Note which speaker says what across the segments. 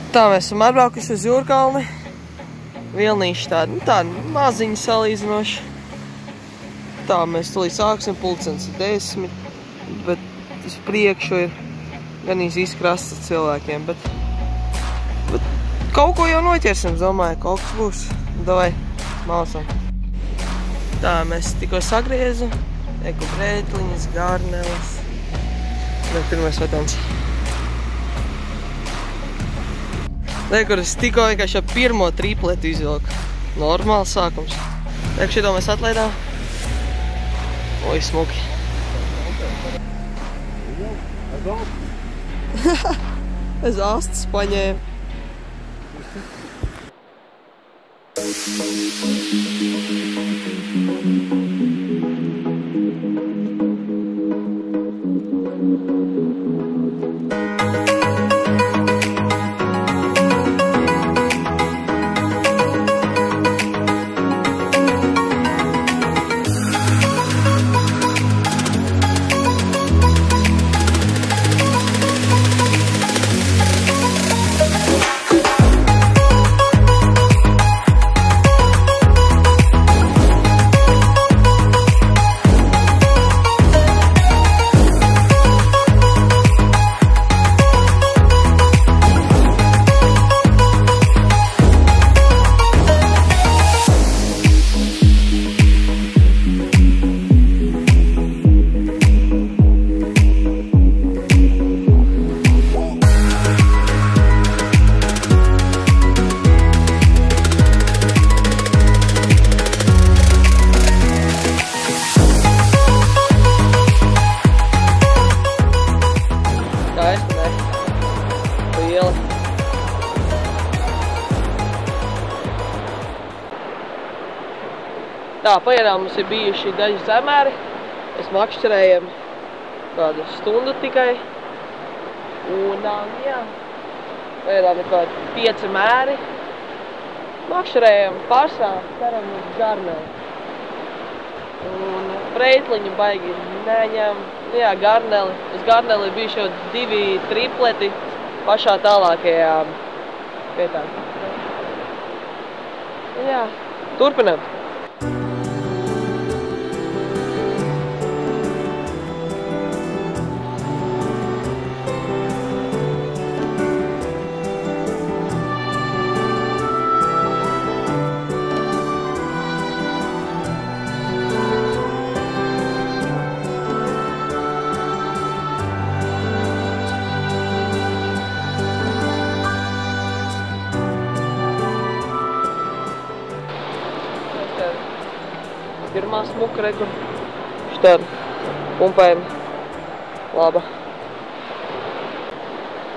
Speaker 1: Tā mēs esam atbraukuši uz Jūrkalni. Vilnīši tāda maziņa salīdzinoši. Tā mēs tulīt sāksim, pulkstens 10, bet uz priekšu ir gan izkrasts cilvēkiem, bet kaut ko jau noķersim, domāju, kaut kas būs. Davai, mācam. Tā, mēs tikko sagriezu, eku brētliņas, garneles. Pirmais vetams. Kur es tikko vienkārši pirmo tripletu izvilku. Normāls sākums. Šito mēs atlaidām. Oi, smuki. Es astas paņēmu. Tā, pagaidām mums ir bijuši daži zemēri. Mēs makšķerējam kādu stundu tikai. Un, jā, pagaidām ir kādi 5 mēri. Makšķerējam pārsvarā, ceram uz garneli. Un breitliņu baigi neņem. Jā, garneli. Uz garneli ir bijuši jau 2 tripleti pašā tālākajā vietā. Jā, turpinām. Pirmā smuka reku. Štāda pumpējuma. Laba.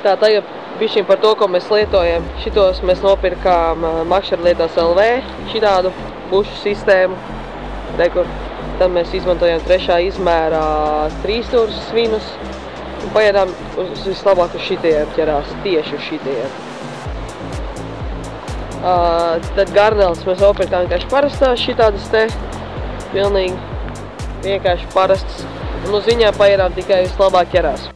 Speaker 1: Tā, tagad bišķiņ par to, ko mēs lietojam. Šitos mēs nopirkām Makšķerlietās LV, šitādu bušu sistēmu. Rekur. Tad mēs izmantojam 3. izmērā 3 stūrus svinus. Un pagaidām vislabāk uz šitiem ķerās, tieši uz šitiem. Tad garneles mēs nopirkām vienkārši parastās šitādas te. Pilnīgi vienkārši parastas. Un uz viņām pagaidām tikai vislabāk ķerās.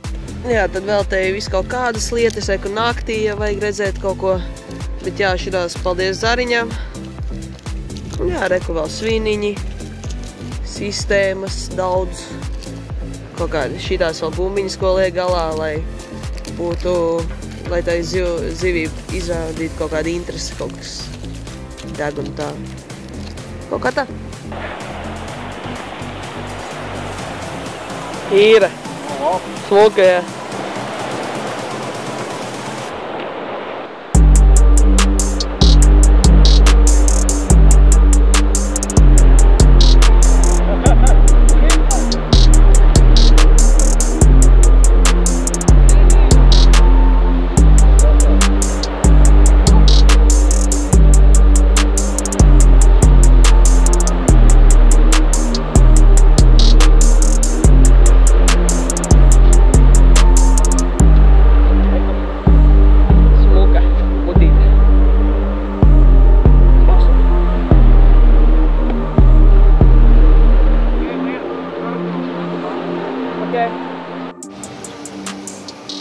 Speaker 1: Jā, tad vēl te ir viss kaut kādas lietas, eku naktī, ja vajag redzēt kaut ko. Bet jā, šitās paldies Zariņām. Jā, reku vēl sviniņi, sistēmas, daudz. Kaut kādi šitās vēl bumbiņas, ko liek galā, lai būtu, lai tai zivība izrādītu kaut kādu interesi, kaut kas deg un tā. Kaut kā tā. Īra. Smuka, jā.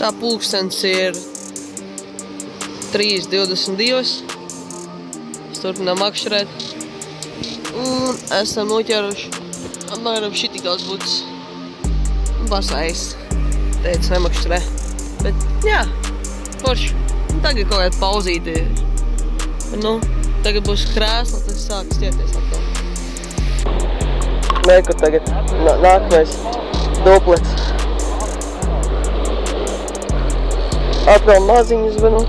Speaker 1: Tā pulkstens ir 3:22. Mēs turpinām makšķerēt. Un esam noķēruši apmēram šitik daudz būtis. Basais. Teica nemakšķerē. Bet, jā, forši. Tagad kaut kāda pauzīte ir. Nu, tagad būs krēsla, tad sāks ķerties atkal. Nē, kur tagad nākamais duplets. Atkal maziņas, bet nu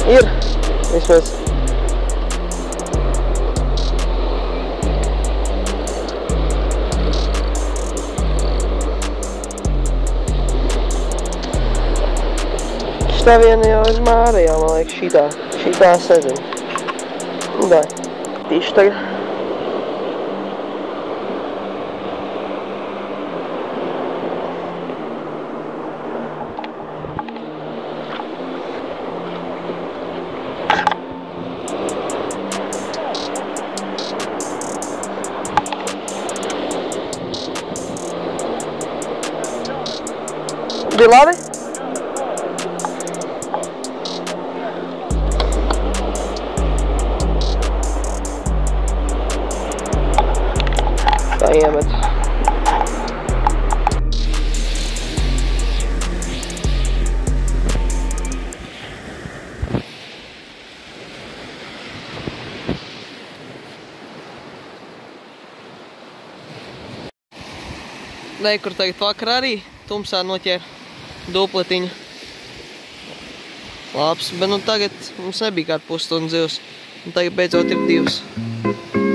Speaker 1: ir vismaz. Šitā viena jau ir mārajā, man liekas, šitā es nezinu. Nu, dai, tīši tagad. Bija labi? Tā iemet. Kur tagad vakar arī tumsā noķēra dupletiņu. Labs, bet nu tagad mums nebija kāda pusstundu zivs. Un tagad beidzot ir 2.